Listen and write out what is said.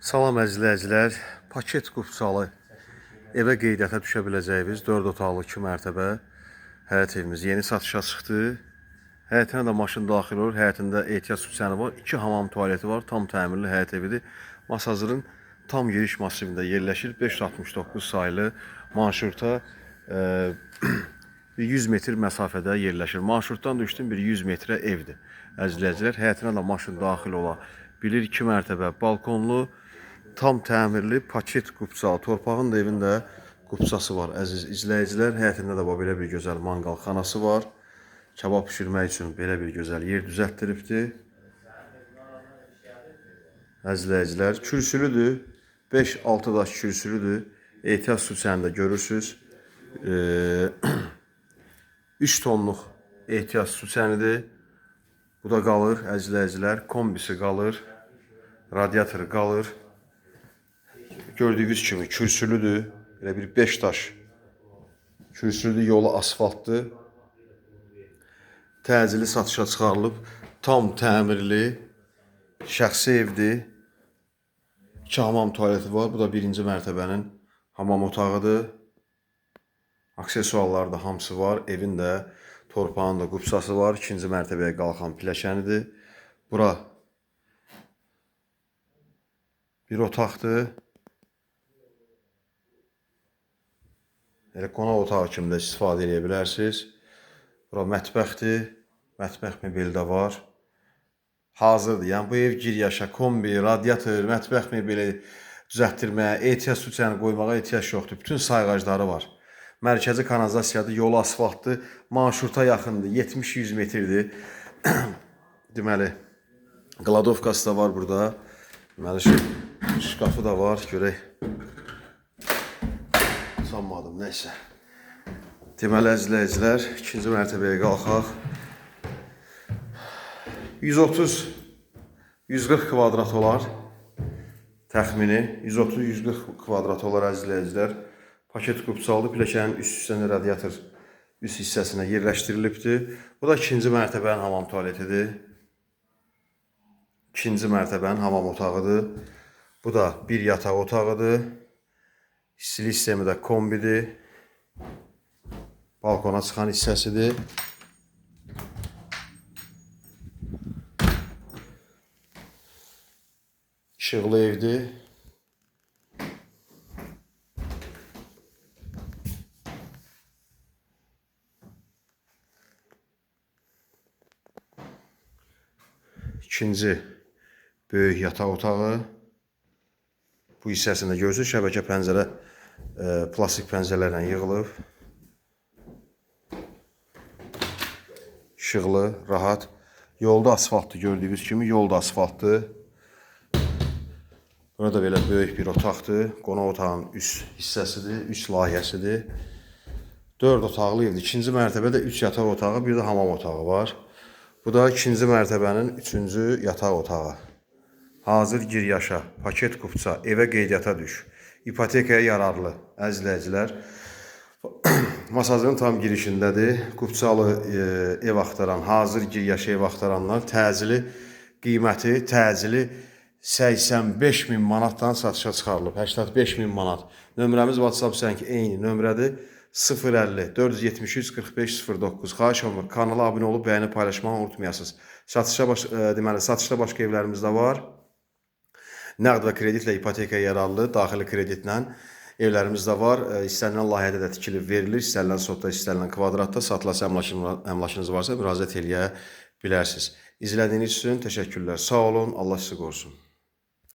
Salam əzizləyicilər, paket qupçalı evə qeydiyyata düşə biləcəyimiz 4 otaqlı 2 mərtəbə həyət evimiz yeni satışa çıxdı. Həyətinə də maşın daxil olur, həyətində ehtiyac süsəni var, 2 hamam tualeti var, tam təmirli həyət evidir. Masazırın tam giriş masivində yerləşir, 569 sayılı marşruta 100 metr məsafədə yerləşir. Marşrutdan düşdüm bir 100 metrə evdir. Əzizləyicilər, həyətinə də maşın daxil ola bilir, 2 mərtəbə balkonlu, tam təmirli paket qupçalı, torpağın da evində qupçası var. Əziz izləyicilər, həyətində də belə bir gözəl manqal xanası var. Kabab pişirmək üçün belə bir gözəl yer düzəltdiribdir. Əzizləyicilər, kürsülüdür, 5-6 daş kürsülüdür. Ehtiyac süsəni də görürsünüz. 3 tonluq ehtiyac süsənidir. Bu da qalır, əzizləyicilər, kombisi qalır, radiatoru qalır. Gördüyünüz kimi kürsülüdür, elə bir 5 daş kürsülüdür, yolu asfaltdır. Təcili satışa çıxarılıb, tam təmirli, şəxsi evdir. 2 hamam tualeti var, bu da 1-ci mərtəbənin hamam otağıdır. Aksesuarları da hamısı var, evin də torpağın da qupçası var, 2-ci mərtəbəyə qalxan pilləkənidir. Bura bir otaqdır. Elə qonaq otağı kimi də istifadə edə bilərsiniz. Bura mətbəxdir. Mətbəx mebeli də var. Hazırdır. Yəni bu ev giryaşa, kombi, radiator, mətbəx mebeli düzəltdirməyə, ehtiyac süsəni qoymağa ehtiyac yoxdur. Bütün sayğacları var. Mərkəzi kanalizasiyadır, yolu asfaltdır. Marşruta yaxındır. 70-100 metrdir. Deməli, qladovkası da var burada. Deməli, şkafı da var. Görək. Sanmadım, neysə. Deməli, əzizləyicilər, 2-ci mərtəbəyə qalxaq. 130-140 kvadrat olar. Təxmini 130-140 kvadrat olar, əzizləyicilər. Paket qupçalıdır, pilləkənin üst hissəsində radiator üst hissəsinə yerləşdirilibdir. Bu da 2-ci mərtəbənin hamam tualetidir. 2-ci mərtəbənin hamam otağıdır. Bu da bir yataq otağıdır. İstilik sistemi də kombidir. Balkona çıxan hissəsidir. İşıqlı evdir. İkinci böyük yataq otağı. Bu hissəsində görürsünüz, şəbəkə pəncərə plastik pəncərələrlə yığılıb. İşıqlı, rahat. Yolda asfaltdır, gördüyünüz kimi yolda asfaltdır. Burada belə böyük bir otaqdır. Qonaq otağının üst hissəsidir, üst layihəsidir. 4 otaqlı evdir. 2-ci mərtəbədə 3 yataq otağı, bir də hamam otağı var. Bu da 2-ci mərtəbənin 3-cü yataq otağı. Hazır gir yaşa, paket qupça, evə qeydiyyata düş. İpotekaya yararlı, əzizləyicilər. Masajın tam girişindədir. Qupçalı ev axtaran, hazır gir yaşa ev axtaranlar təcili qiyməti, təcili 85.000 manatdan satışa çıxarılıb. 85.000 manat. Nömrəmiz WhatsApp zəng eyni nömrədir. 050 473 45 09. Xahiş olunur, kanala abunə olub bəyəni paylaşmağı unutmayasınız. Satışda başqa evlərimiz də var. Nəqd və kreditlə ipotekaya yararlı, daxili kreditlə evlərimiz də var. İstənilən layihədə də tikilib verilir. İstənilən sotda, istənilən kvadratda satılası əmlakınız varsa müraciət eləyə bilərsiniz. İzlədiyiniz üçün təşəkkürlər. Sağ olun. Allah sizi qorusun.